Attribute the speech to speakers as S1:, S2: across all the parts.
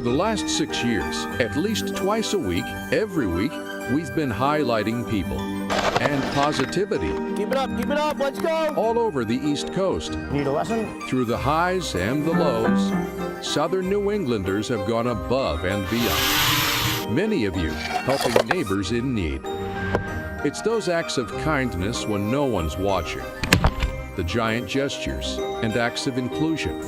S1: For the last 6 years, at least twice a week, every week, we've been highlighting people and positivity.
S2: Keep it up, let's go!
S1: All over the East Coast.
S2: Need a lesson?
S1: Through the highs and the lows, Southern New Englanders have gone above and beyond. Many of you helping neighbors in need. It's those acts of kindness when no one's watching. The giant gestures and acts of inclusion.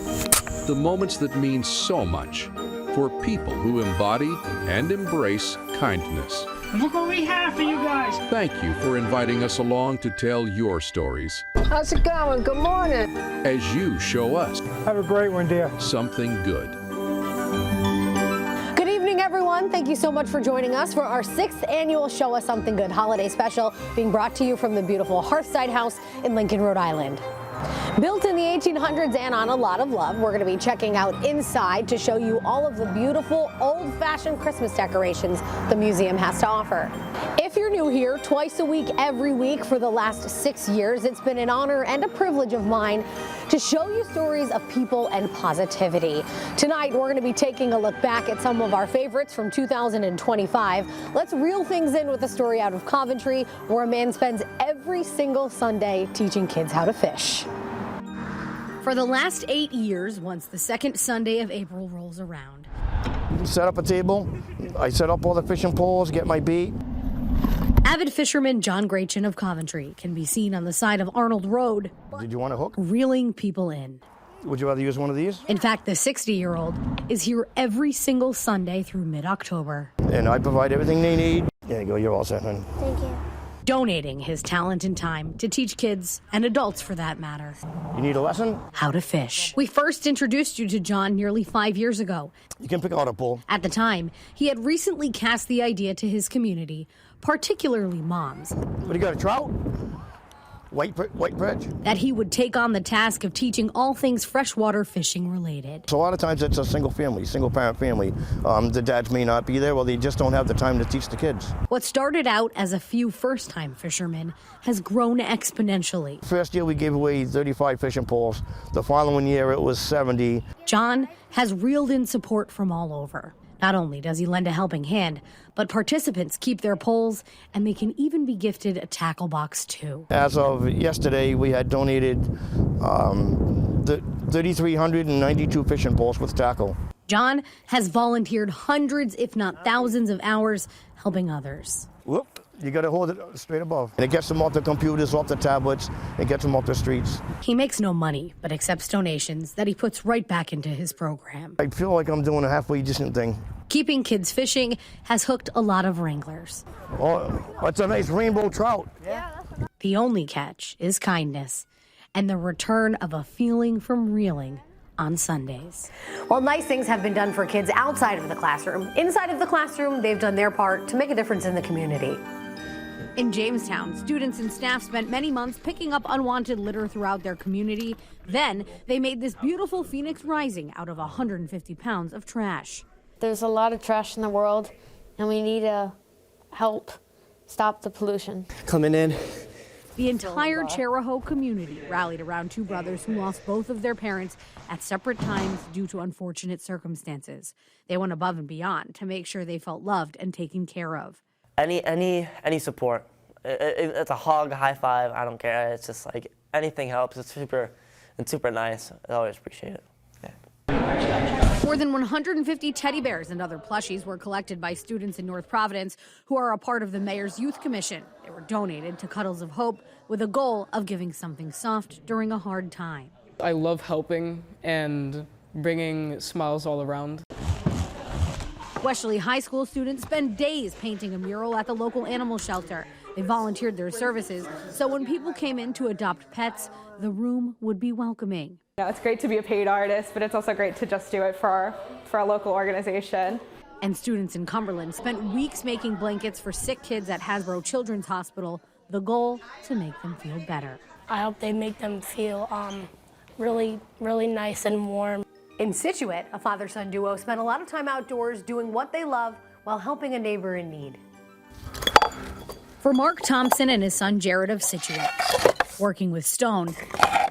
S1: The moments that mean so much for people who embody and embrace kindness.
S3: Look what we have for you guys.
S1: Thank you for inviting us along to tell your stories.
S4: How's it going? Good morning.
S1: As you show us.
S3: Have a great one, dear.
S1: Something good.
S4: Good evening, everyone. Thank you so much for joining us for our 6th annual Show Us Something Good holiday special, being brought to you from the beautiful Hearthside House in Lincoln, Rhode Island. Built in the 1800s and on a lot of love, we're going to be checking out inside to show you all of the beautiful old-fashioned Christmas decorations the museum has to offer. If you're new here, twice a week, every week for the last 6 years, it's been an honor and a privilege of mine to show you stories of people and positivity. Tonight, we're going to be taking a look back at some of our favorites from 2025. Let's reel things in with a story out of Coventry, where a man spends every single Sunday teaching kids how to fish. For the last 8 years, once the second Sunday of April rolls around.
S2: Set up a table, I set up all the fishing poles, get my bait.
S4: Avid fisherman John Grachin of Coventry can be seen on the side of Arnold Road.
S2: Did you want a hook?
S4: Reeling people in.
S2: Would you rather use one of these?
S4: In fact, the 60-year-old is here every single Sunday through mid-October.
S2: And I provide everything they need. There you go, you're all set, honey.
S5: Thank you.
S4: Donating his talent and time to teach kids, and adults for that matter,
S2: You need a lesson?
S4: how to fish. We first introduced you to John nearly 5 years ago.
S2: You can pick out a pole.
S4: At the time, he had recently cast the idea to his community, particularly moms,
S2: What, you got a trout? White perch?
S4: that he would take on the task of teaching all things freshwater fishing related.
S2: So a lot of times it's a single parent family. The dads may not be there, well, they just don't have the time to teach the kids.
S4: What started out as a few first-time fishermen has grown exponentially.
S2: First year we gave away 35 fishing poles. The following year it was 70.
S4: John has reeled in support from all over. Not only does he lend a helping hand, but participants keep their poles, and they can even be gifted a tackle box too.
S2: As of yesterday, we had donated 3,392 fishing poles with tackle.
S4: John has volunteered hundreds, if not thousands, of hours helping others.
S2: Whoop, you got to hold it straight above. And it gets them off the computers, off the tablets, it gets them off the streets.
S4: He makes no money, but accepts donations that he puts right back into his program.
S2: I feel like I'm doing a halfway decent thing.
S4: Keeping kids fishing has hooked a lot of wranglers.
S2: Oh, that's a nice rainbow trout.
S4: The only catch is kindness and the return of a feeling from reeling on Sundays. Well, nice things have been done for kids outside of the classroom. Inside of the classroom, they've done their part to make a difference in the community. In Jamestown, students and staff spent many months picking up unwanted litter throughout their community. Then they made this beautiful Phoenix Rising out of 150 pounds of trash.
S5: There's a lot of trash in the world, and we need to help stop the pollution.
S6: Coming in.
S4: The entire Charahoe community rallied around two brothers who lost both of their parents at separate times due to unfortunate circumstances. They went above and beyond to make sure they felt loved and taken care of.
S6: Any support. It's a hug, a high five, I don't care. It's just like anything helps. It's super nice. I always appreciate it.
S4: More than 150 teddy bears and other plushies were collected by students in North Providence who are a part of the Mayor's Youth Commission. They were donated to Cuddles of Hope with a goal of giving something soft during a hard time.
S7: I love helping and bringing smiles all around.
S4: Westerly High School students spend days painting a mural at the local animal shelter. They volunteered their services, so when people came in to adopt pets, the room would be welcoming.
S8: It's great to be a paid artist, but it's also great to just do it for a local organization.
S4: And students in Cumberland spent weeks making blankets for sick kids at Hasbro Children's Hospital, the goal to make them feel better.
S9: I hope they make them feel really nice and warm.
S4: In Scituate, a father-son duo spent a lot of time outdoors doing what they love while helping a neighbor in need. For Mark Thompson and his son Jared of Scituate, working with stone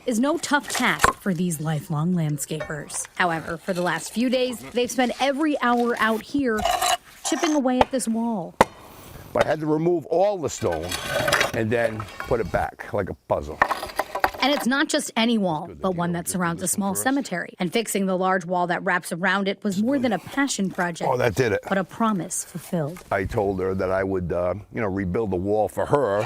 S4: is no tough task for these lifelong landscapers. However, for the last few days, they've spent every hour out here chipping away at this wall.
S10: But I had to remove all the stone and then put it back like a puzzle.
S4: And it's not just any wall, but one that surrounds a small cemetery. And fixing the large wall that wraps around it was more than a passion project.
S10: Oh, that did it.
S4: But a promise fulfilled.
S10: I told her that I would, rebuild the wall for her.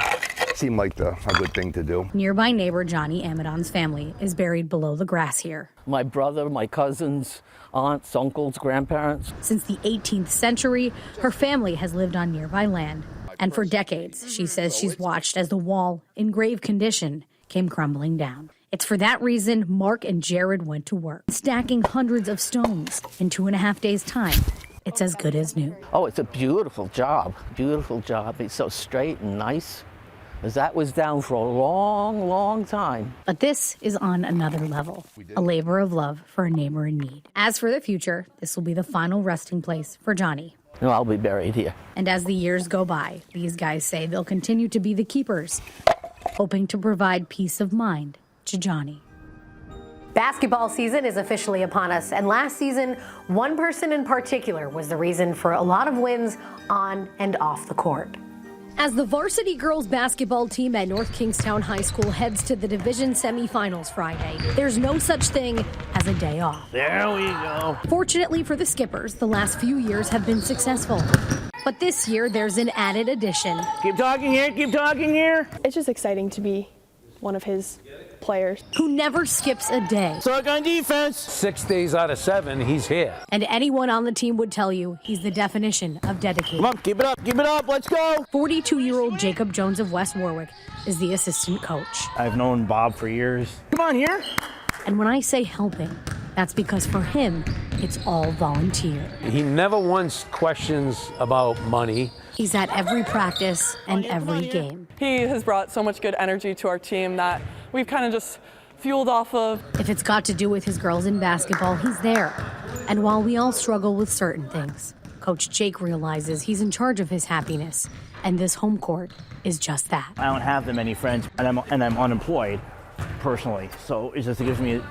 S10: Seemed like a good thing to do.
S4: Nearby neighbor Johnny Amadon's family is buried below the grass here.
S11: My brother, my cousins, aunts, uncles, grandparents.
S4: Since the 18th century, her family has lived on nearby land. And for decades, she says she's watched as the wall, in grave condition, came crumbling down. It's for that reason Mark and Jared went to work, stacking hundreds of stones in 2.5 days' time. It's as good as new.
S11: Oh, it's a beautiful job. Beautiful job. It's so straight and nice. Because that was down for a long, long time.
S4: But this is on another level, a labor of love for a neighbor in need. As for the future, this will be the final resting place for Johnny.
S11: No, I'll be buried here.
S4: And as the years go by, these guys say they'll continue to be the keepers, hoping to provide peace of mind to Johnny. Basketball season is officially upon us, and last season, one person in particular was the reason for a lot of wins on and off the court. As the varsity girls basketball team at North Kingstown High School heads to the division semifinals Friday, there's no such thing as a day off.
S11: There we go.
S4: Fortunately for the Skippers, the last few years have been successful. But this year, there's an added addition.
S11: Keep talking here, keep talking here.
S8: It's just exciting to be one of his players.
S4: Who never skips a day.
S11: Suck on defense.
S12: 6 days out of 7, he's here.
S4: And anyone on the team would tell you he's the definition of dedicated.
S11: Come on, keep it up, let's go.
S4: 42-year-old Jacob Jones of West Warwick is the assistant coach.
S13: I've known Bob for years.
S11: Come on here.
S4: And when I say helping, that's because for him, it's all volunteer.
S12: He never once questions about money.
S4: He's at every practice and every game.
S14: He has brought so much good energy to our team that we've kind of just fueled off of.
S4: If it's got to do with his girls in basketball, he's there. And while we all struggle with certain things, Coach Jake realizes he's in charge of his happiness, and this home court is just that.
S13: I don't have that many friends, and I'm unemployed personally, so it just gives me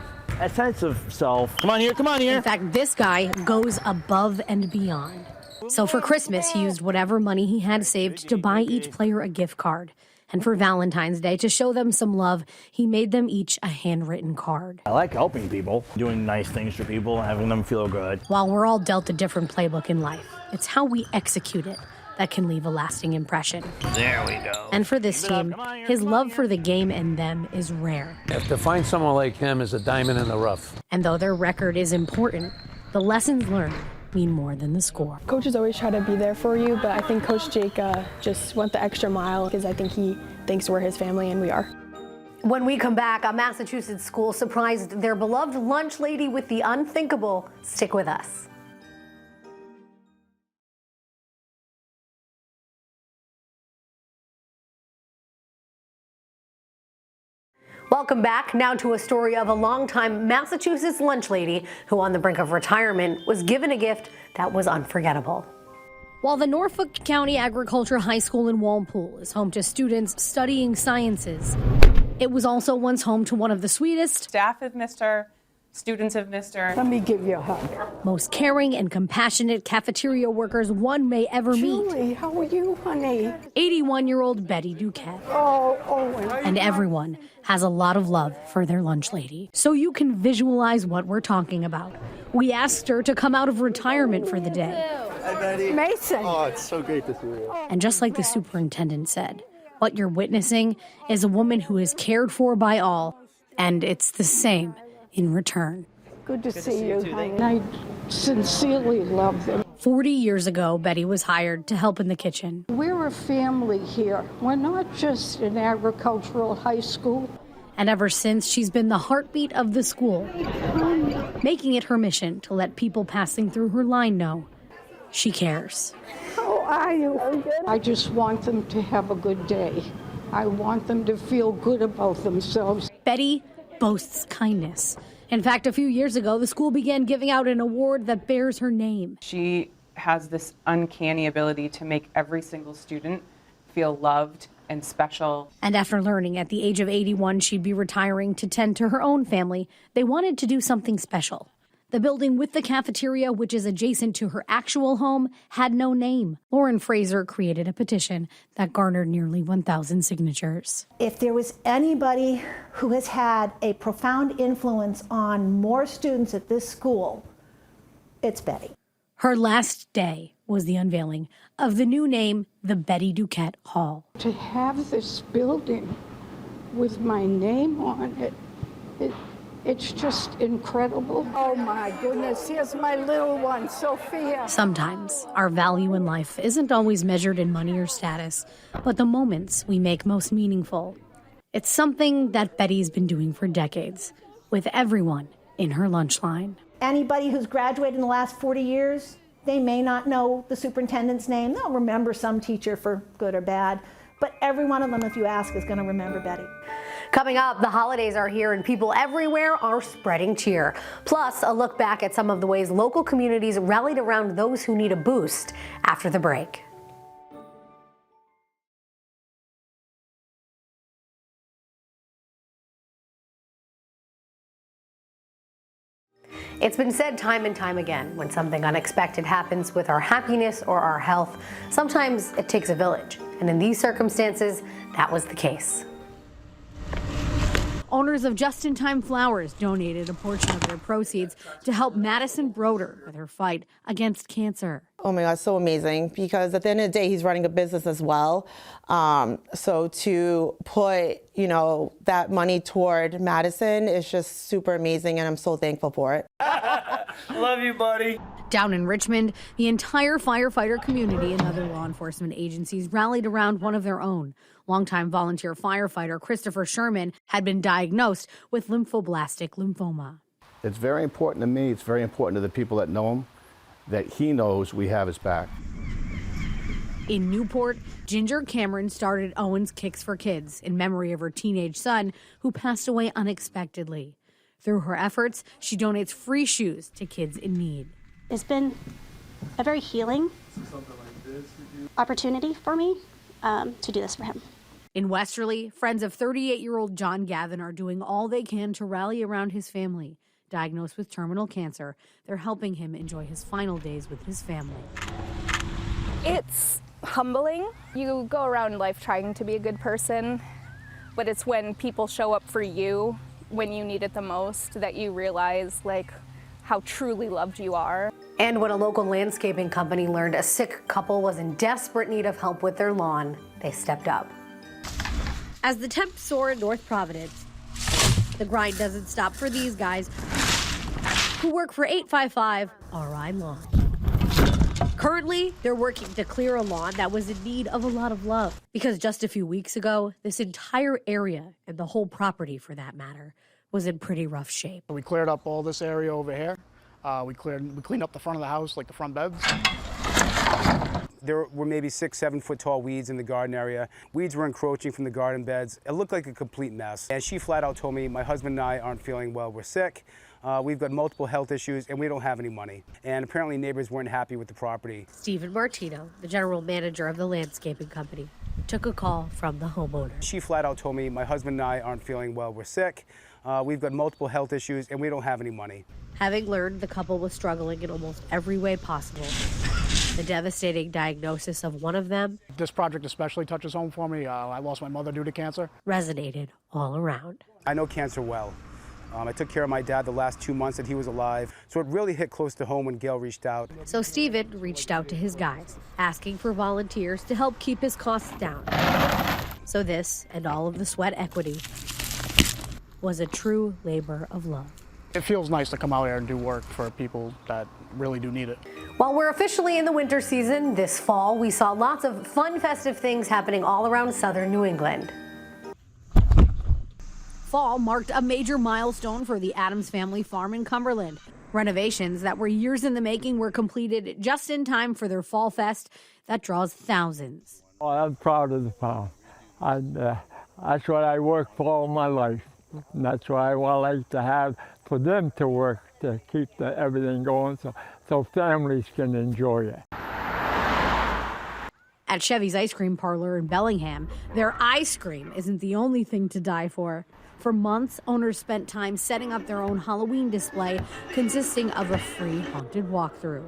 S13: a sense of self.
S11: Come on here.
S4: In fact, this guy goes above and beyond. So for Christmas, he used whatever money he had saved to buy each player a gift card. And for Valentine's Day, to show them some love, he made them each a handwritten card.
S13: I like helping people, doing nice things for people, having them feel good.
S4: While we're all dealt a different playbook in life, it's how we execute it that can leave a lasting impression.
S11: There we go.
S4: And for this team, his love for the game and them is rare.
S12: To find someone like him is a diamond in the rough.
S4: And though their record is important, the lessons learned mean more than the score.
S8: Coaches always try to be there for you, but I think Coach Jake just went the extra mile because I think he thinks we're his family and we are.
S4: When we come back, a Massachusetts school surprised their beloved lunch lady with the unthinkable. Stick with us. Welcome back. Now to a story of a longtime Massachusetts lunch lady who, on the brink of retirement, was given a gift that was unforgettable. While the Norfolk County Agriculture High School in Walpole is home to students studying sciences, it was also once home to one of the sweetest,
S14: Staff have missed her, students have missed her.
S3: Let me give you a hug.
S4: most caring and compassionate cafeteria workers one may ever meet.
S3: Julie, how are you, honey?
S4: 81-year-old Betty Duquette. And everyone has a lot of love for their lunch lady. So you can visualize what we're talking about. We asked her to come out of retirement for the day.
S3: Hi, Betty. Mason.
S15: Oh, it's so great to see you.
S4: And just like the superintendent said, what you're witnessing is a woman who is cared for by all, and it's the same in return.
S3: Good to see you, honey. I sincerely love them.
S4: 40 years ago, Betty was hired to help in the kitchen.
S3: We're a family here. We're not just an agricultural high school.
S4: And ever since, she's been the heartbeat of the school, making it her mission to let people passing through her line know she cares.
S3: How are you? I just want them to have a good day. I want them to feel good about themselves.
S4: Betty boasts kindness. In fact, a few years ago, the school began giving out an award that bears her name.
S14: She has this uncanny ability to make every single student
S15: feel loved and special.
S4: And after learning at the age of 81 she'd be retiring to tend to her own family, they wanted to do something special. The building with the cafeteria, which is adjacent to her actual home, had no name. Lauren Fraser created a petition that garnered nearly 1,000 signatures.
S16: If there was anybody who has had a profound influence on more students at this school, it's Betty.
S4: Her last day was the unveiling of the new name, the Betty Duquette Hall.
S3: To have this building with my name on it, it's just incredible. Oh my goodness, here's my little one, Sophia.
S4: Sometimes our value in life isn't always measured in money or status, but the moments we make most meaningful. It's something that Betty's been doing for decades, with everyone in her lunch line.
S16: Anybody who's graduated in the last 40 years, they may not know the superintendent's name. They'll remember some teacher for good or bad, but every one of them, if you ask, is going to remember Betty.
S4: Coming up, the holidays are here and people everywhere are spreading cheer. Plus, a look back at some of the ways local communities rallied around those who need a boost after the break. It's been said time and time again, when something unexpected happens with our happiness or our health, sometimes it takes a village. And in these circumstances, that was the case. Owners of Just in Time Flowers donated a portion of their proceeds to help Madison Broder with her fight against cancer.
S17: Oh my God, so amazing, because at the end of the day, he's running a business as well. So to put, that money toward Madison is just super amazing, and I'm so thankful for it.
S18: Love you, buddy.
S4: Down in Richmond, the entire firefighter community and other law enforcement agencies rallied around one of their own. Longtime volunteer firefighter Christopher Sherman had been diagnosed with lymphoblastic lymphoma.
S19: It's very important to me, it's very important to the people that know him, that he knows we have his back.
S4: In Newport, Ginger Cameron started Owen's Kicks for Kids in memory of her teenage son who passed away unexpectedly. Through her efforts, she donates free shoes to kids in need.
S20: It's been a very healing opportunity for me to do this for him.
S4: In Westerly, friends of 38-year-old John Gavin are doing all they can to rally around his family. Diagnosed with terminal cancer, they're helping him enjoy his final days with his family.
S21: It's humbling. You go around life trying to be a good person, but it's when people show up for you when you need it the most that you realize how truly loved you are.
S4: And when a local landscaping company learned a sick couple was in desperate need of help with their lawn, they stepped up. As the temps soar in North Providence, the grind doesn't stop for these guys who work for 855 RI Lawn. Currently, they're working to clear a lawn that was in need of a lot of love. Because just a few weeks ago, this entire area, and the whole property for that matter, was in pretty rough shape.
S22: We cleared up all this area over here. We cleaned up the front of the house, like the front beds.
S23: There were maybe 6-7 foot tall weeds in the garden area. Weeds were encroaching from the garden beds. It looked like a complete mess. And she flat out told me, my husband and I aren't feeling well, we're sick. We've got multiple health issues and we don't have any money. And apparently neighbors weren't happy with the property.
S4: Stephen Martino, the general manager of the landscaping company, took a call from the homeowner.
S23: She flat out told me, my husband and I aren't feeling well, we're sick. We've got multiple health issues and we don't have any money.
S4: Having learned the couple was struggling in almost every way possible, the devastating diagnosis of one of them,
S22: this project especially touches home for me. I lost my mother due to cancer.
S4: Resonated all around.
S23: I know cancer well. I took care of my dad the last 2 months that he was alive, so it really hit close to home when Gail reached out.
S4: So Stephen reached out to his guys, asking for volunteers to help keep his costs down. So this, and all of the sweat equity, was a true labor of love.
S22: It feels nice to come out here and do work for people that really do need it.
S4: While we're officially in the winter season, this fall we saw lots of fun festive things happening all around southern New England. Fall marked a major milestone for the Adams family farm in Cumberland. Renovations that were years in the making were completed just in time for their fall fest that draws thousands.
S24: Oh, I'm proud of the farm. That's what I worked for all my life. And that's why I like to have for them to work to keep everything going so families can enjoy it.
S4: At Chevy's Ice Cream Parlor in Bellingham, their ice cream isn't the only thing to die for. For months, owners spent time setting up their own Halloween display consisting of a free haunted walkthrough.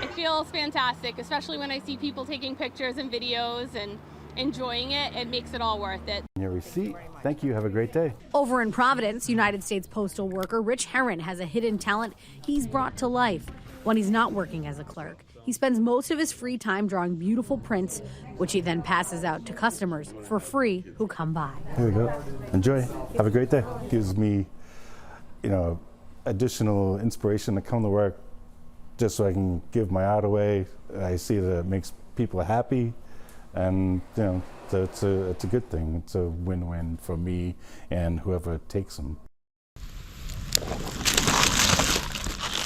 S1: It feels fantastic, especially when I see people taking pictures and videos and enjoying it. It makes it all worth it.
S2: Your receipt. Thank you. Have a great day.
S4: Over in Providence, United States postal worker Rich Herron has a hidden talent he's brought to life. When he's not working as a clerk, he spends most of his free time drawing beautiful prints, which he then passes out to customers for free who come by.
S2: Here we go. Enjoy. Have a great day. Gives me, additional inspiration to come to work just so I can give my art away. I see that it makes people happy, and so it's a good thing. It's a win-win for me and whoever takes them.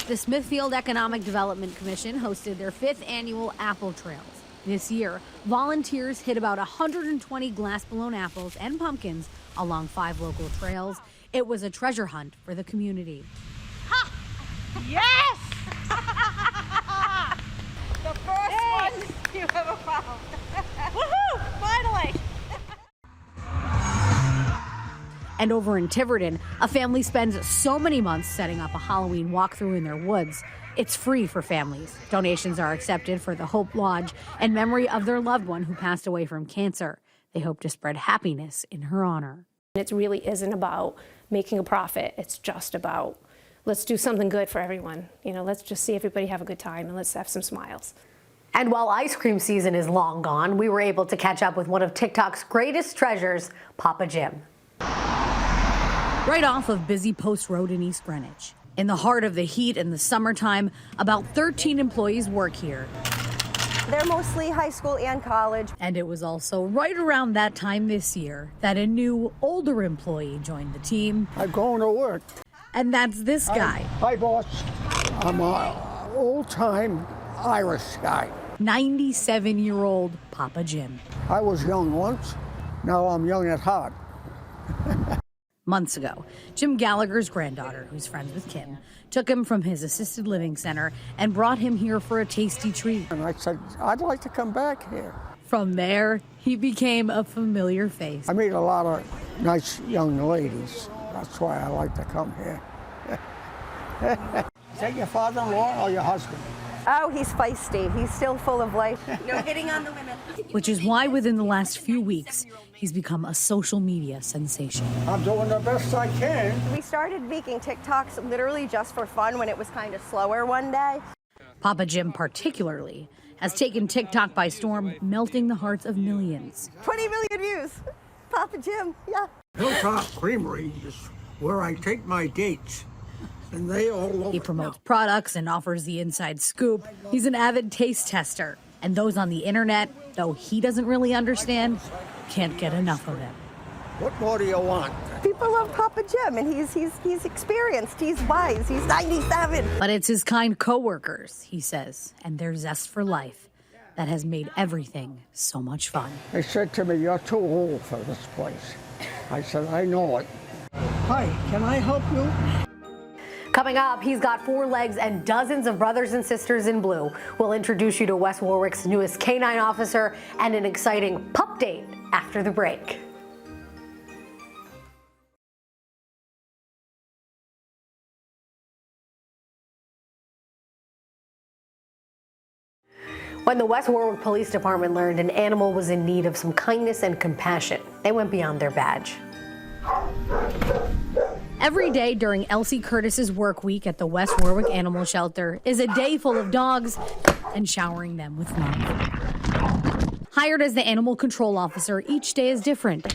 S4: The Smithfield Economic Development Commission hosted their 5th annual Apple Trails. This year, volunteers hit about 120 glass-blown apples and pumpkins along 5 local trails. It was a treasure hunt for the community.
S5: Ha! Yes! The first one you ever found. Woohoo! Finally!
S4: And over in Tiverton, a family spends so many months setting up a Halloween walkthrough in their woods. It's free for families. Donations are accepted for the Hope Lodge in memory of their loved one who passed away from cancer. They hope to spread happiness in her honor.
S6: It really isn't about making a profit. It's just about, let's do something good for everyone. Let's just see everybody have a good time and let's have some smiles.
S4: And while ice cream season is long gone, we were able to catch up with one of TikTok's greatest treasures, Papa Jim. Right off of busy Post Road in East Greenwich. In the heart of the heat in the summertime, about 13 employees work here.
S25: They're mostly high school and college.
S4: And it was also right around that time this year that a new, older employee joined the team.
S26: I'm going to work.
S4: And that's this guy.
S26: Hi, boss. I'm an old-time Irish guy.
S4: 97-year-old Papa Jim.
S26: I was young once. Now I'm young at heart.
S4: Months ago, Jim Gallagher's granddaughter, who's friends with Kim, took him from his assisted living center and brought him here for a tasty treat.
S26: And I said, I'd like to come back here.
S4: From there, he became a familiar face.
S26: I meet a lot of nice young ladies. That's why I like to come here. Is that your father-in-law or your husband?
S25: Oh, he's feisty. He's still full of life. No hitting on the women.
S4: Which is why within the last few weeks, he's become a social media sensation.
S26: I'm doing the best I can.
S25: We started making TikToks literally just for fun when it was kind of slower one day.
S4: Papa Jim particularly has taken TikTok by storm, melting the hearts of millions.
S25: 20 million views. Papa Jim, yeah.
S26: Hilltop Creamery is where I take my dates. And they all love
S4: He promotes products and offers the inside scoop. He's an avid taste tester. And those on the internet, though he doesn't really understand, can't get enough of him.
S26: What more do you want?
S25: People love Papa Jim, and he's experienced, he's wise, he's 97.
S4: But it's his kind coworkers, he says, and their zest for life that has made everything so much fun.
S26: They said to me, you're too old for this place. I said, I know it. Hi, can I help you?
S4: Coming up, he's got 4 legs and dozens of brothers and sisters in blue. We'll introduce you to West Warwick's newest canine officer and an exciting pup date after the break. When the West Warwick Police Department learned an animal was in need of some kindness and compassion, they went beyond their badge. Every day during Elsie Curtis's work week at the West Warwick Animal Shelter is a day full of dogs and showering them with love. Hired as the animal control officer, each day is different.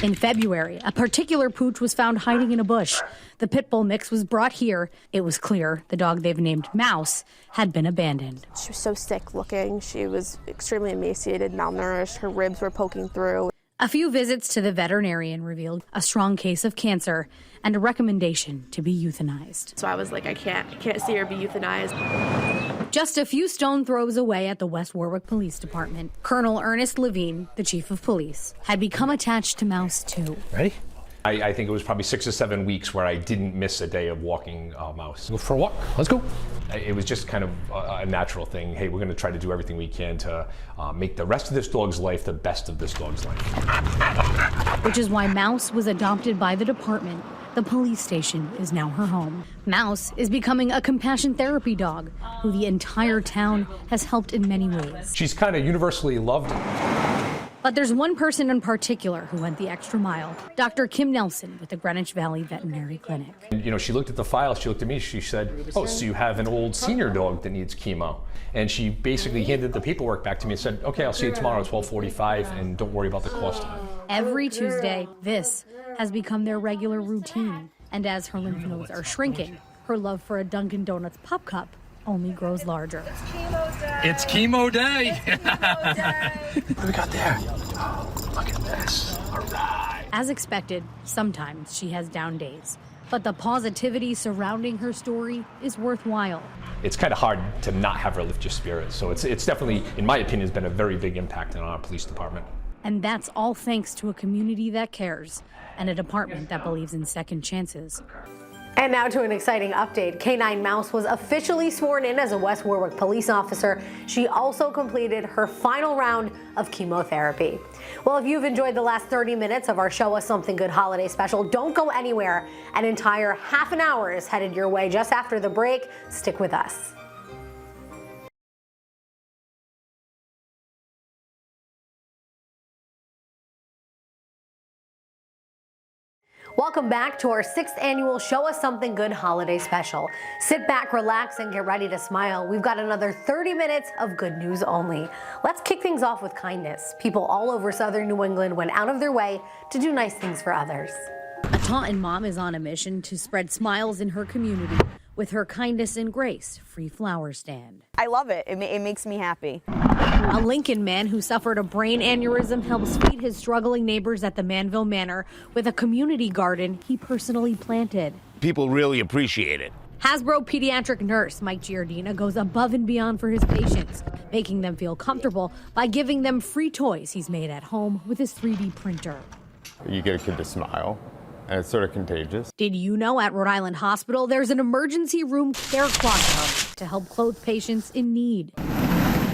S4: In February, a particular pooch was found hiding in a bush. The pit bull mix was brought here. It was clear the dog they've named Mouse had been abandoned.
S27: She was so sick looking. She was extremely emaciated, malnourished. Her ribs were poking through.
S4: A few visits to the veterinarian revealed a strong case of cancer and a recommendation to be euthanized.
S27: So I was like, I can't see her be euthanized.
S4: Just a few stone throws away at the West Warwick Police Department, Colonel Ernest Levine, the chief of police, had become attached to Mouse too.
S12: Ready?
S7: I think it was probably 6 or 7 weeks where I didn't miss a day of walking Mouse. Go for a walk, let's go. It was just kind of a natural thing. Hey, we're gonna try to do everything we can to make the rest of this dog's life the best of this dog's life.
S8: Which is why Mouse was adopted by the department. The police station is now her home. Mouse is becoming a compassion therapy dog who the entire town has helped in many ways.
S7: She's kind of universally loved.
S8: But there's one person in particular who went the extra mile, Dr. Kim Nelson with the Greenwich Valley Veterinary Clinic.
S7: And, you know, she looked at the file, she looked at me, she said, oh, so you have an old senior dog that needs chemo. And she basically handed the paperwork back to me and said, okay, I'll see you tomorrow at 12:45 and don't worry about the cost of it.
S8: Every Tuesday, this has become their regular routine. And as her lymph nodes are shrinking, her love for a Dunkin' Donuts Pup Cup only grows larger.
S9: It's chemo day.
S7: What do we got there? Oh, look at this. All right.
S8: As expected, sometimes she has down days. But the positivity surrounding her story is worthwhile.
S7: It's kind of hard to not have her lift your spirits. So it's definitely, in my opinion, has been a very big impact on our police department.
S8: And that's all thanks to a community that cares and a department that believes in second chances.
S4: And now to an exciting update. Canine Mouse was officially sworn in as a West Warwick police officer. She also completed her final round of chemotherapy. Well, if you've enjoyed the last 30 minutes of our Show Us Something Good holiday special, don't go anywhere. An entire half an hour is headed your way just after the break. Stick with us. Welcome back to our 6th annual Show Us Something Good holiday special. Sit back, relax, and get ready to smile. We've got another 30 minutes of good news only. Let's kick things off with kindness. People all over southern New England went out of their way to do nice things for others.
S8: A Taunton mom is on a mission to spread smiles in her community with her Kindness and Grace free flower stand.
S10: I love it. It makes me happy.
S8: A Lincoln man who suffered a brain aneurysm helps feed his struggling neighbors at the Manville Manor with a community garden he personally planted.
S11: People really appreciate it.
S8: Hasbro pediatric nurse Mike Giardina goes above and beyond for his patients, making them feel comfortable by giving them free toys he's made at home with his 3D printer.
S13: You get a kid to smile, and it's sort of contagious.
S8: Did you know at Rhode Island Hospital there's an emergency room care closet hub to help clothe patients in need?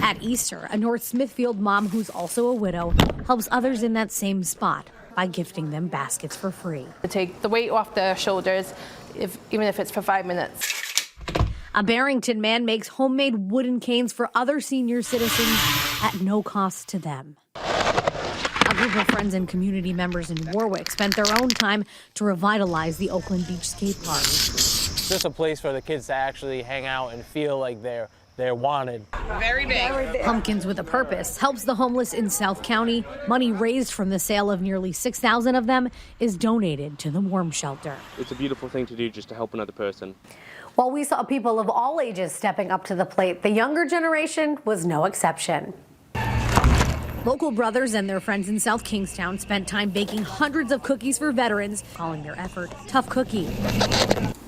S8: At Easter, a North Smithfield mom who's also a widow helps others in that same spot by gifting them baskets for free.
S21: To take the weight off their shoulders, even if it's for 5 minutes.
S8: A Barrington man makes homemade wooden canes for other senior citizens at no cost to them. A group of friends and community members in Warwick spent their own time to revitalize the Oakland Beach skate park.
S14: It's just a place for the kids to actually hang out and feel like they're wanted.
S10: Very big.
S8: Pumpkins with a Purpose helps the homeless in South County. Money raised from the sale of nearly 6,000 of them is donated to the warm shelter.
S28: It's a beautiful thing to do just to help another person.
S4: While we saw people of all ages stepping up to the plate, the younger generation was no exception.
S8: Local brothers and their friends in South Kingstown spent time baking hundreds of cookies for veterans, calling their effort Tough Cookie.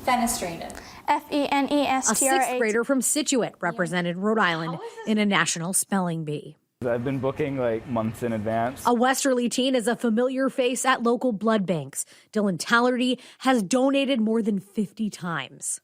S29: Fenestrated.
S8: A 6th grader from Scituate represented Rhode Island in a national spelling bee.
S30: I've been booking like months in advance.
S8: A Westerly teen is a familiar face at local blood banks. Dylan Tallerty has donated more than 50 times.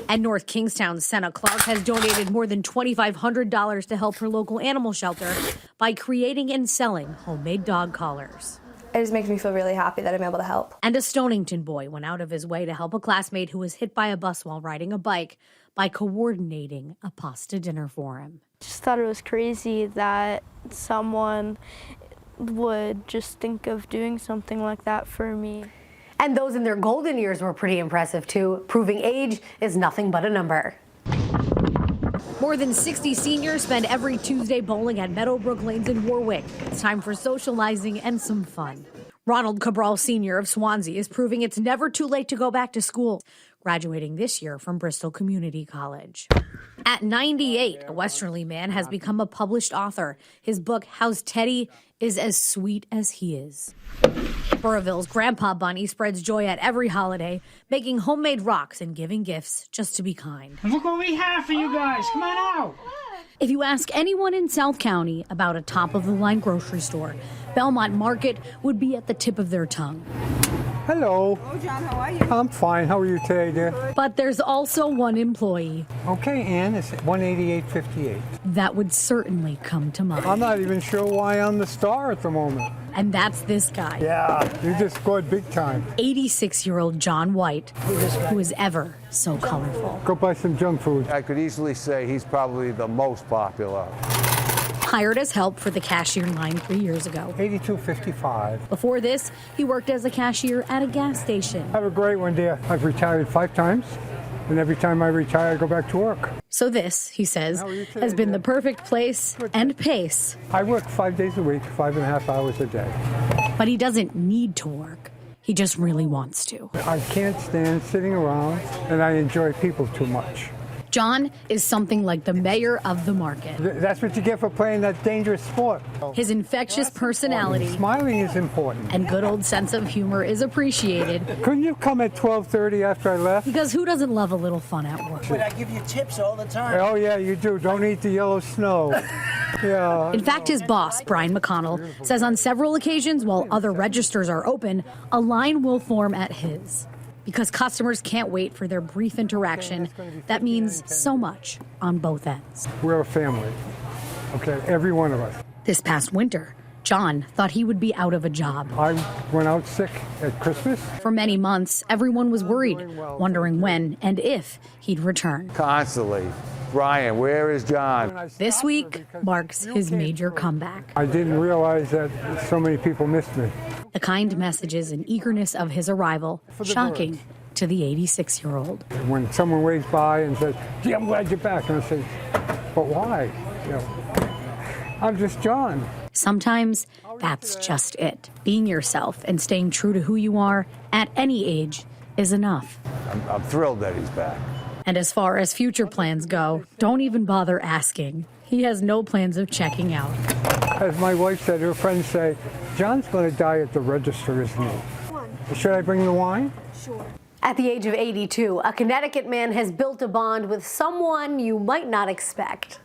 S8: And North Kingstown's Senna Clark has donated more than $2,500 to help her local animal shelter by creating and selling homemade dog collars.
S29: It just makes me feel really happy that I'm able to help.
S8: And a Stonington boy went out of his way to help a classmate who was hit by a bus while riding a bike by coordinating a pasta dinner for him.
S29: Just thought it was crazy that someone would just think of doing something like that for me.
S4: And those in their golden years were pretty impressive too, proving age is nothing but a number.
S8: More than 60 seniors spend every Tuesday bowling at Meadowbrook Lanes in Warwick. It's time for socializing and some fun. Ronald Cabral Sr. of Swansea is proving it's never too late to go back to school, graduating this year from Bristol Community College. At 98, a Westerly man has become a published author. His book, How's Teddy, is as sweet as he is. Burrillville's Grandpa Bunny spreads joy at every holiday, making homemade rocks and giving gifts just to be kind.
S26: Look what we have for you guys. Come on out.
S8: If you ask anyone in South County about a top-of-the-line grocery store, Belmont Market would be at the tip of their tongue.
S26: Hello.
S25: Oh, John, how are you?
S26: I'm fine. How are you today, dear?
S8: But there's also one employee
S26: Okay, Ann, it's 188.58.
S8: that would certainly come to mind.
S26: I'm not even sure why I'm the star at the moment.
S8: And that's this guy.
S26: Yeah, you just scored big time.
S8: 86-year-old John White, who is ever so colorful.
S26: Go buy some junk food.
S12: I could easily say he's probably the most popular.
S8: Hired as help for the cashier line 3 years ago.
S26: 82.55.
S8: Before this, he worked as a cashier at a gas station.
S26: Have a great one, dear. I've retired 5 times, and every time I retire, I go back to work.
S8: So this, he says, has been the perfect place and pace.
S26: I work 5 days a week, 5.5 hours a day.
S8: But he doesn't need to work. He just really wants to.
S26: I can't stand sitting around, and I enjoy people too much.
S8: John is something like the mayor of the market.
S26: That's what you get for playing that dangerous sport.
S8: His infectious personality
S26: Smiling is important.
S8: and good old sense of humor is appreciated.
S26: Couldn't you come at 12:30 after I left?
S8: Because who doesn't love a little fun at work?
S26: But I give you tips all the time. Oh, yeah, you do. Don't eat the yellow snow. Yeah.
S8: In fact, his boss, Brian McConnell, says on several occasions while other registers are open, a line will form at his. Because customers can't wait for their brief interaction that means so much on both ends.
S26: We're a family, okay? Every one of us.
S8: This past winter, John thought he would be out of a job.
S26: I went out sick at Christmas.
S8: For many months, everyone was worried, wondering when and if he'd return.
S12: Constantly. Brian, where is John?
S8: This week marks his major comeback.
S26: I didn't realize that so many people missed me.
S8: The kind messages and eagerness of his arrival, shocking to the 86-year-old.
S26: When someone waves by and says, gee, I'm glad you're back, and I say, but why? You know, I'm just John.
S8: Sometimes that's just it. Being yourself and staying true to who you are at any age is enough.
S12: I'm thrilled that he's back.
S8: And as far as future plans go, don't even bother asking. He has no plans of checking out.
S26: As my wife said, her friends say, John's going to die at the register, isn't he? Should I bring the wine?
S4: Sure. At the age of 82, a Connecticut man has built a bond with someone you might not expect.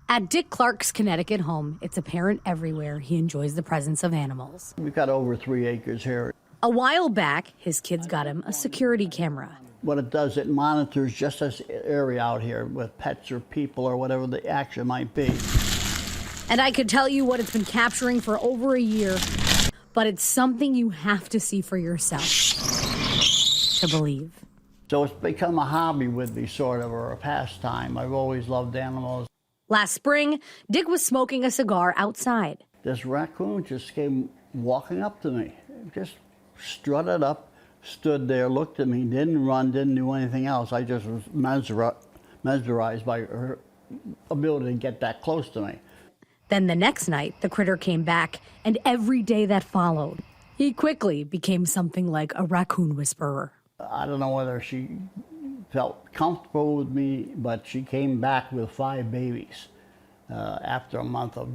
S8: At Dick Clark's Connecticut home, it's apparent everywhere he enjoys the presence of animals.
S26: We've got over 3 acres here.
S8: A while back, his kids got him a security camera.
S26: What it does, it monitors just this area out here with pets or people or whatever the action might be.
S8: And I could tell you what it's been capturing for over a year, but it's something you have to see for yourself to believe.
S26: So it's become a hobby with me, sort of, or a pastime. I've always loved animals.
S8: Last spring, Dick was smoking a cigar outside.
S26: This raccoon just came walking up to me, just strutted up, stood there, looked at me, didn't run, didn't do anything else. I just was mesmerized by her ability to get that close to me.
S8: Then the next night, the critter came back, and every day that followed, he quickly became something like a raccoon whisperer.
S26: I don't know whether she felt comfortable with me, but she came back with 5 babies after a month of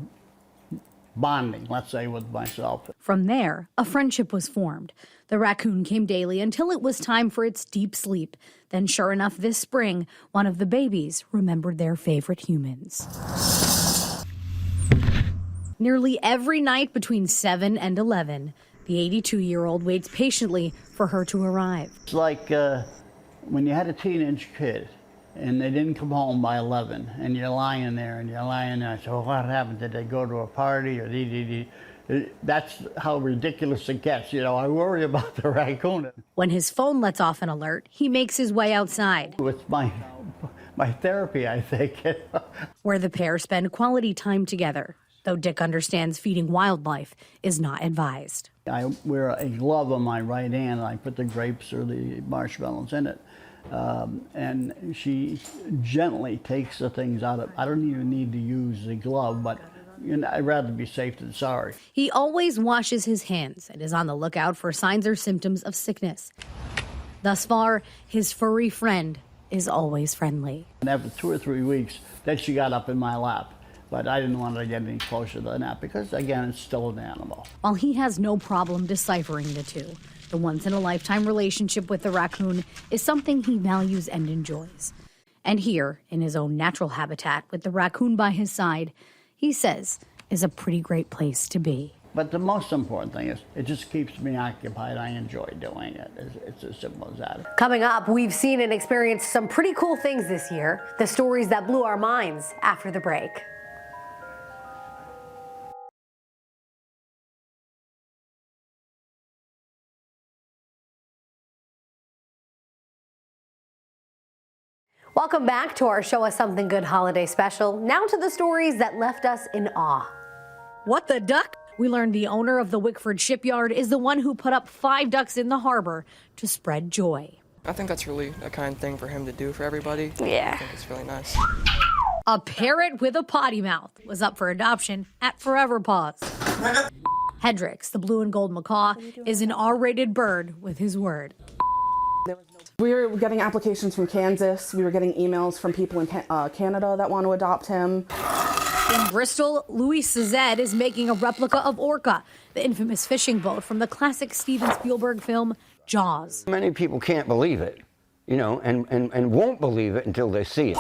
S26: bonding, let's say, with myself.
S8: From there, a friendship was formed. The raccoon came daily until it was time for its deep sleep. Then, sure enough, this spring, one of the babies remembered their favorite humans. Nearly every night between 7 and 11, the 82-year-old waits patiently for her to arrive.
S26: It's like when you had a teenage kid and they didn't come home by 11, and you're lying there and you're lying there. So what happened? Did they go to a party or That's how ridiculous it gets. You know, I worry about the raccoon.
S8: When his phone lets off an alert, he makes his way outside.
S26: It's my therapy, I think.
S8: Where the pair spend quality time together, though Dick understands feeding wildlife is not advised.
S26: I wear a glove on my right hand, and I put the grapes or the marshmallows in it. And she gently takes the things out of it. I don't even need to use the glove, but I'd rather be safe than sorry.
S8: He always washes his hands and is on the lookout for signs or symptoms of sickness. Thus far, his furry friend is always friendly.
S26: And after 2 or 3 weeks, then she got up in my lap. But I didn't want her to get any closer than that because, again, it's still an animal.
S8: While he has no problem deciphering the two, the once-in-a-lifetime relationship with the raccoon is something he values and enjoys. And here, in his own natural habitat with the raccoon by his side, he says is a pretty great place to be.
S26: But the most important thing is it just keeps me occupied. I enjoy doing it. It's as simple as that.
S4: Coming up, we've seen and experienced some pretty cool things this year. The stories that blew our minds after the break. Welcome back to our Show Us Something Good holiday special. Now to the stories that left us in awe.
S8: What the duck? We learned the owner of the Wickford shipyard is the one who put up 5 ducks in the harbor to spread joy.
S3: I think that's really a kind thing for him to do for everybody.
S29: Yeah.
S3: I think it's really nice.
S8: A parrot with a potty mouth was up for adoption at Forever Paws. Hendrix, the blue and gold macaw, is an R-rated bird with his word.
S15: We were getting applications from Kansas. We were getting emails from people in Canada that want to adopt him.
S8: In Bristol, Louis Cezed is making a replica of Orca, the infamous fishing boat from the classic Steven Spielberg film Jaws.
S16: Many people can't believe it, you know, and won't believe it until they see it.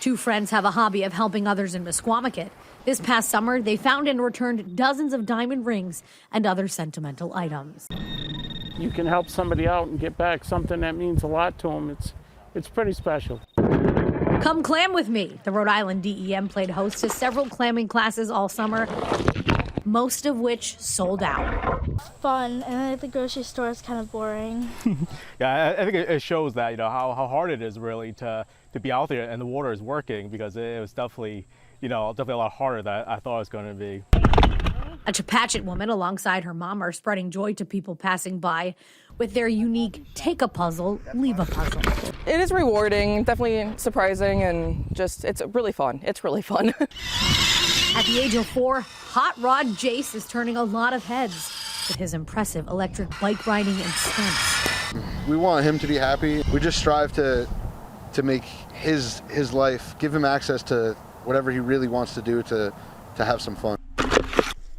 S8: 2 friends have a hobby of helping others in Woonsocket. This past summer, they found and returned dozens of diamond rings and other sentimental items.
S17: You can help somebody out and get back something that means a lot to them. It's pretty special.
S8: Come clam with me. The Rhode Island DEM played host to several clamming classes all summer, most of which sold out.
S29: Fun, and at the grocery store is kind of boring.
S18: Yeah, I think it shows that, you know, how hard it is really to be out there and the water is working, because it was definitely a lot harder than I thought it was going to be.
S8: A Chepachet woman alongside her mom are spreading joy to people passing by with their unique take a puzzle, leave a puzzle.
S3: It is rewarding, definitely surprising, and it's really fun. It's really fun.
S8: At the age of 4, Hot Rod Jace is turning a lot of heads with his impressive electric bike riding and stunts.
S19: We want him to be happy. We just strive to make his life, give him access to whatever he really wants to do to have some fun.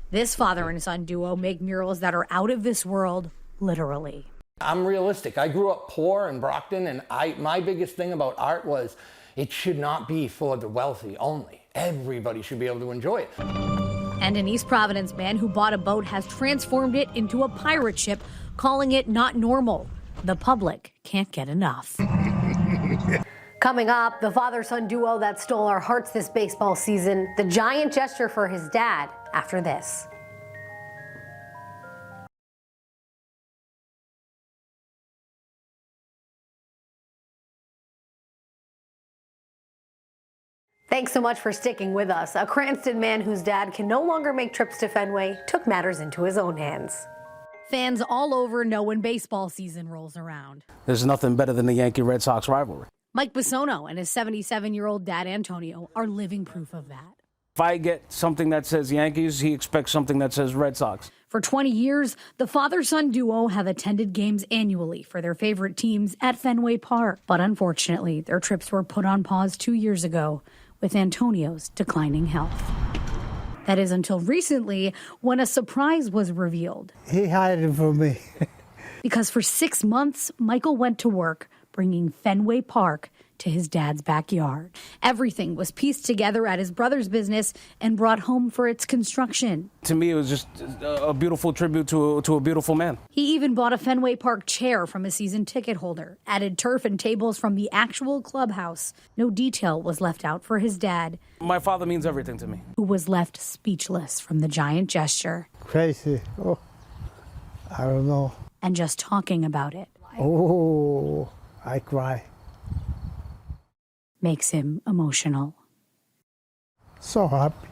S8: This father and son duo make murals that are out of this world, literally.
S12: I'm realistic. I grew up poor in Brockton, and my biggest thing about art was it should not be for the wealthy only. Everybody should be able to enjoy it.
S8: And an East Providence man who bought a boat has transformed it into a pirate ship, calling it not normal. The public can't get enough.
S4: Coming up, the father-son duo that stole our hearts this baseball season, the giant gesture for his dad after this. Thanks so much for sticking with us. A Cranston man whose dad can no longer make trips to Fenway took matters into his own hands.
S8: Fans all over know when baseball season rolls around.
S12: There's nothing better than the Yankee-Red Sox rivalry.
S8: Mike Bisono and his 77-year-old dad, Antonio, are living proof of that.
S12: If I get something that says Yankees, he expects something that says Red Sox.
S8: For 20 years, the father-son duo have attended games annually for their favorite teams at Fenway Park. But unfortunately, their trips were put on pause 2 years ago with Antonio's declining health. That is until recently, when a surprise was revealed.
S26: He hid it from me.
S8: Because for 6 months, Michael went to work bringing Fenway Park to his dad's backyard. Everything was pieced together at his brother's business and brought home for its construction.
S12: To me, it was just a beautiful tribute to a beautiful man.
S8: He even bought a Fenway Park chair from a season ticket holder, added turf and tables from the actual clubhouse. No detail was left out for his dad.
S12: My father means everything to me.
S8: Who was left speechless from the giant gesture.
S26: Crazy. Oh, I don't know.
S8: And just talking about it.
S26: Oh, I cry.
S8: Makes him emotional.
S26: So happy.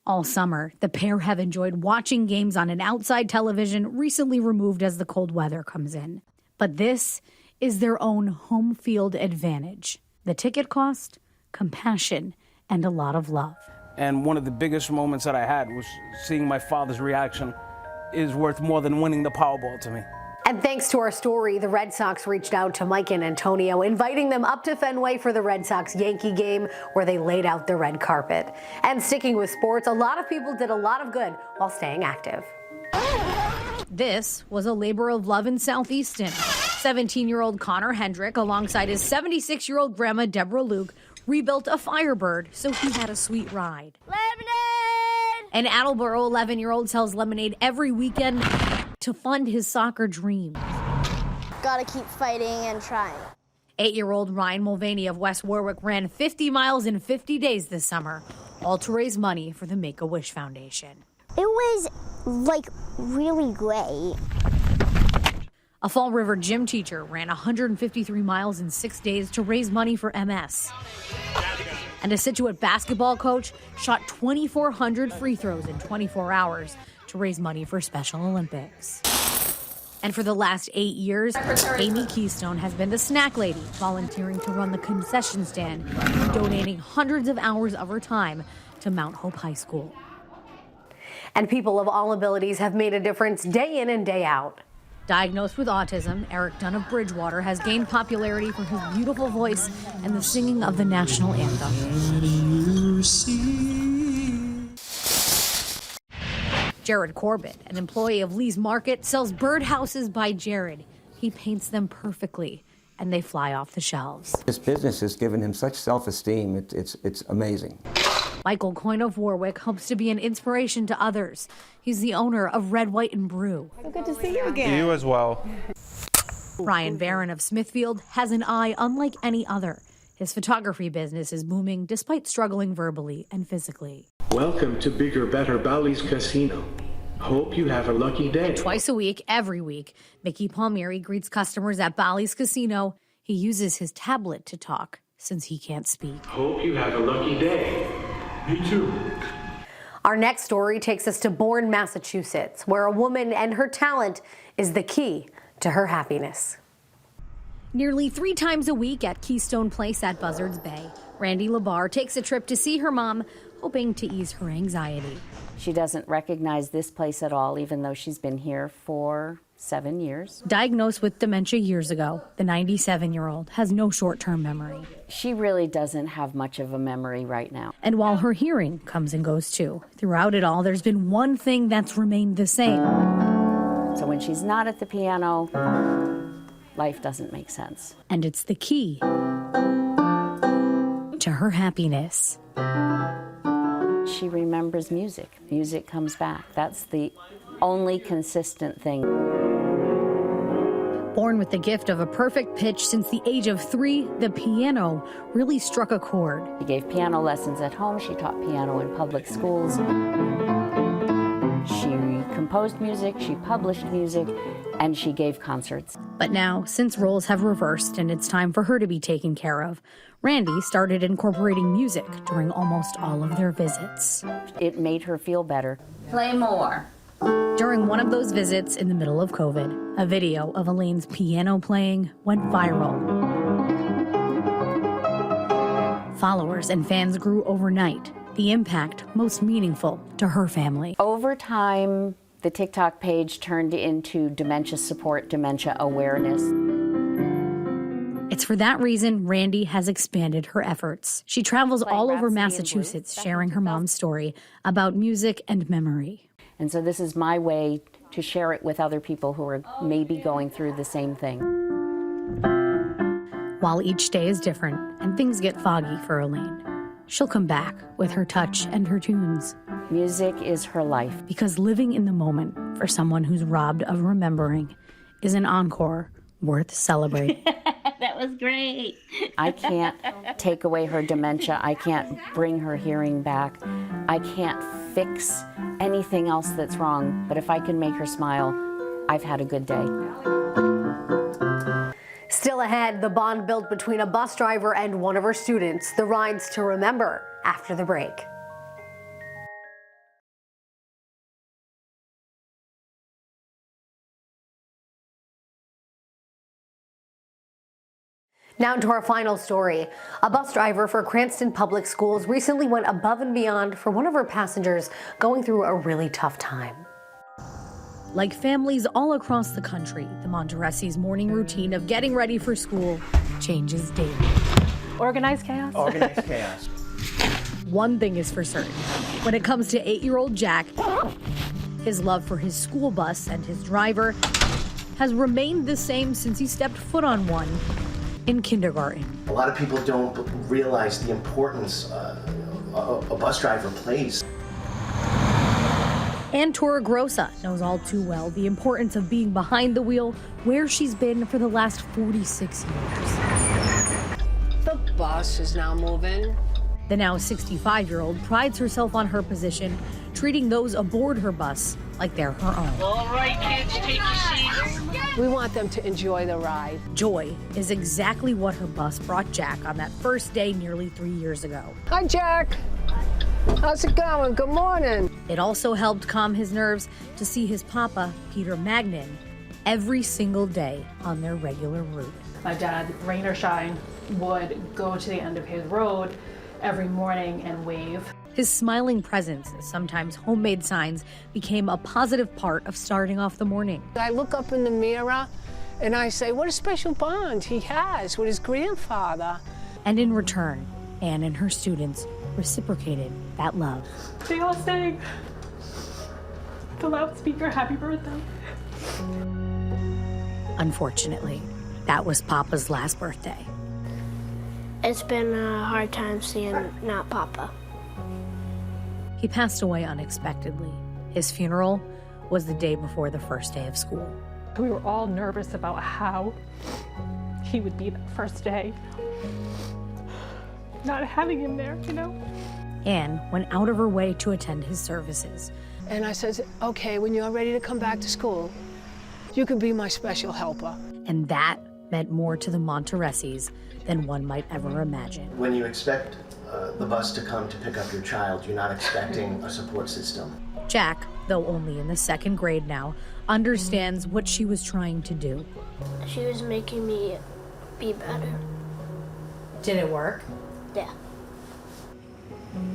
S8: All summer, the pair have enjoyed watching games on an outside television recently removed as the cold weather comes in. But this is their own home field advantage. The ticket cost, compassion, and a lot of love.
S12: And one of the biggest moments that I had was seeing my father's reaction is worth more than winning the Powerball to me.
S4: And thanks to our story, the Red Sox reached out to Mike and Antonio, inviting them up to Fenway for the Red Sox-Yankee game, where they laid out the red carpet. And sticking with sports, a lot of people did a lot of good while staying active.
S8: This was a labor of love in Southeastern. 17-year-old Connor Hendrick, alongside his 76-year-old grandma Deborah Luke, rebuilt a Firebird so he had a sweet ride.
S29: Lemonade!
S8: An Attleboro 11-year-old sells lemonade every weekend to fund his soccer dream.
S1: Gotta keep fighting and trying.
S8: 8-year-old Ryan Mulvaney of West Warwick ran 50 miles in 50 days this summer, all to raise money for the Make-A-Wish Foundation.
S1: It was, really great.
S8: A Fall River gym teacher ran 153 miles in 6 days to raise money for MS. And a Scituate basketball coach shot 2,400 free throws in 24 hours to raise money for Special Olympics. And for the last 8 years, Amy Keystone has been the snack lady, volunteering to run the concession stand and donating hundreds of hours of her time to Mount Hope High School.
S4: And people of all abilities have made a difference day in and day out.
S8: Diagnosed with autism, Eric Dunn of Bridgewater has gained popularity for his beautiful voice and the singing of the national anthem. Jared Corbett, an employee of Lee's Market, sells birdhouses by Jared. He paints them perfectly, and they fly off the shelves.
S2: This business has given him such self-esteem, it's amazing.
S8: Michael Coyne of Warwick hopes to be an inspiration to others. He's the owner of Red, White, and Brew.
S1: So good to see you again.
S30: You as well.
S8: Ryan Barron of Smithfield has an eye unlike any other. His photography business is booming despite struggling verbally and physically.
S5: Welcome to Bigger, Better Bally's Casino. Hope you have a lucky day.
S8: Twice a week, every week, Mickey Palmieri greets customers at Bally's Casino. He uses his tablet to talk since he can't speak.
S5: Hope you have a lucky day. Me too.
S4: Our next story takes us to Bourne, Massachusetts, where a woman and her talent is the key to her happiness.
S8: Nearly 3 times a week at Keystone Place at Buzzards Bay, Randy Labar takes a trip to see her mom, hoping to ease her anxiety.
S6: She doesn't recognize this place at all, even though she's been here for 7 years.
S8: Diagnosed with dementia years ago, the 97-year-old has no short-term memory.
S6: She really doesn't have much of a memory right now.
S8: And while her hearing comes and goes too, throughout it all, there's been one thing that's remained the same.
S6: So when she's not at the piano, life doesn't make sense.
S8: And it's the key to her happiness.
S6: She remembers music. Music comes back. That's the only consistent thing.
S8: Born with the gift of a perfect pitch since the age of 3, the piano really struck a chord.
S6: She gave piano lessons at home. She taught piano in public schools. She composed music, she published music, and she gave concerts.
S8: But now, since roles have reversed and it's time for her to be taken care of, Randy started incorporating music during almost all of their visits.
S6: It made her feel better. Play more.
S8: During one of those visits in the middle of COVID, a video of Elaine's piano playing went viral. Followers and fans grew overnight, the impact most meaningful to her family.
S6: Over time, the TikTok page turned into dementia support, dementia awareness.
S8: It's for that reason Randy has expanded her efforts. She travels all over Massachusetts sharing her mom's story about music and memory.
S6: And so this is my way to share it with other people who are maybe going through the same thing.
S8: While each day is different and things get foggy for Elaine, she'll come back with her touch and her tunes.
S6: Music is her life.
S8: Because living in the moment for someone who's robbed of remembering is an encore worth celebrating.
S6: That was great. I can't take away her dementia. I can't bring her hearing back. I can't fix anything else that's wrong. But if I can make her smile, I've had a good day.
S4: Still ahead, the bond built between a bus driver and one of her students, the rides to remember after the break. Now to our final story. A bus driver for Cranston Public Schools recently went above and beyond for one of her passengers going through a really tough time.
S8: Like families all across the country, the Monteressis' morning routine of getting ready for school changes daily.
S4: Organized chaos?
S12: Organized chaos.
S8: One thing is for certain. When it comes to 8-year-old Jack, his love for his school bus and his driver has remained the same since he stepped foot on one in kindergarten.
S9: A lot of people don't realize the importance a bus driver plays.
S8: And Tora Grossa knows all too well the importance of being behind the wheel, where she's been for the last 46 years.
S7: The bus is now moving.
S8: The now 65-year-old prides herself on her position, treating those aboard her bus like they're her own.
S7: All right, kids, take your seats. We want them to enjoy the ride.
S8: Joy is exactly what her bus brought Jack on that first day nearly 3 years ago.
S7: Hi, Jack. How's it going? Good morning.
S8: It also helped calm his nerves to see his papa, Peter Magnin, every single day on their regular route.
S9: My dad, rain or shine, would go to the end of his road every morning and wave.
S8: His smiling presence, sometimes homemade signs, became a positive part of starting off the morning.
S7: I look up in the mirror and I say, what a special bond he has with his grandfather.
S8: And in return, Anne and her students reciprocated that love.
S9: They all sang the loudspeaker, happy birthday.
S8: Unfortunately, that was Papa's last birthday.
S29: It's been a hard time seeing not Papa.
S8: He passed away unexpectedly. His funeral was the day before the first day of school.
S9: We were all nervous about how he would be that first day. Not having him there, you know?
S8: Anne went out of her way to attend his services.
S7: And I said, okay, when you're ready to come back to school, you can be my special helper.
S8: And that meant more to the Monteresis than one might ever imagine.
S11: When you expect the bus to come to pick up your child, you're not expecting a support system.
S8: Jack, though only in the second grade now, understands what she was trying to do.
S29: She was making me be better.
S8: Did it work?
S29: Yeah.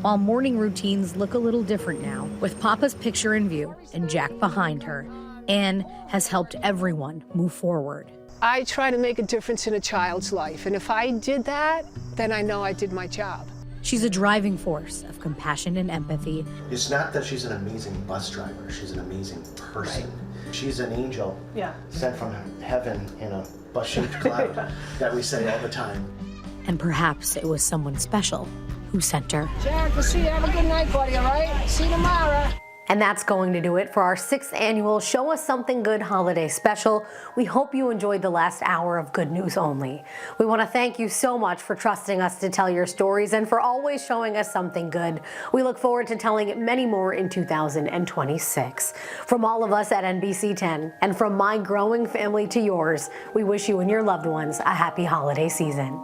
S8: While morning routines look a little different now, with Papa's picture in view and Jack behind her, Anne has helped everyone move forward.
S7: I try to make a difference in a child's life, and if I did that, then I know I did my job.
S8: She's a driving force of compassion and empathy.
S11: It's not that she's an amazing bus driver, she's an amazing person. Right. She's an angel sent from heaven in a bus-shaped cloud that we say all the time.
S8: And perhaps it was someone special who sent her.
S7: Jack, we'll see you. Have a good night, buddy, all right? See you tomorrow.
S4: And that's going to do it for our 6th annual Show Us Something Good holiday special. We hope you enjoyed the last hour of Good News Only. We want to thank you so much for trusting us to tell your stories and for always showing us something good. We look forward to telling many more in 2026. From all of us at NBC 10 and from my growing family to yours, we wish you and your loved ones a happy holiday season.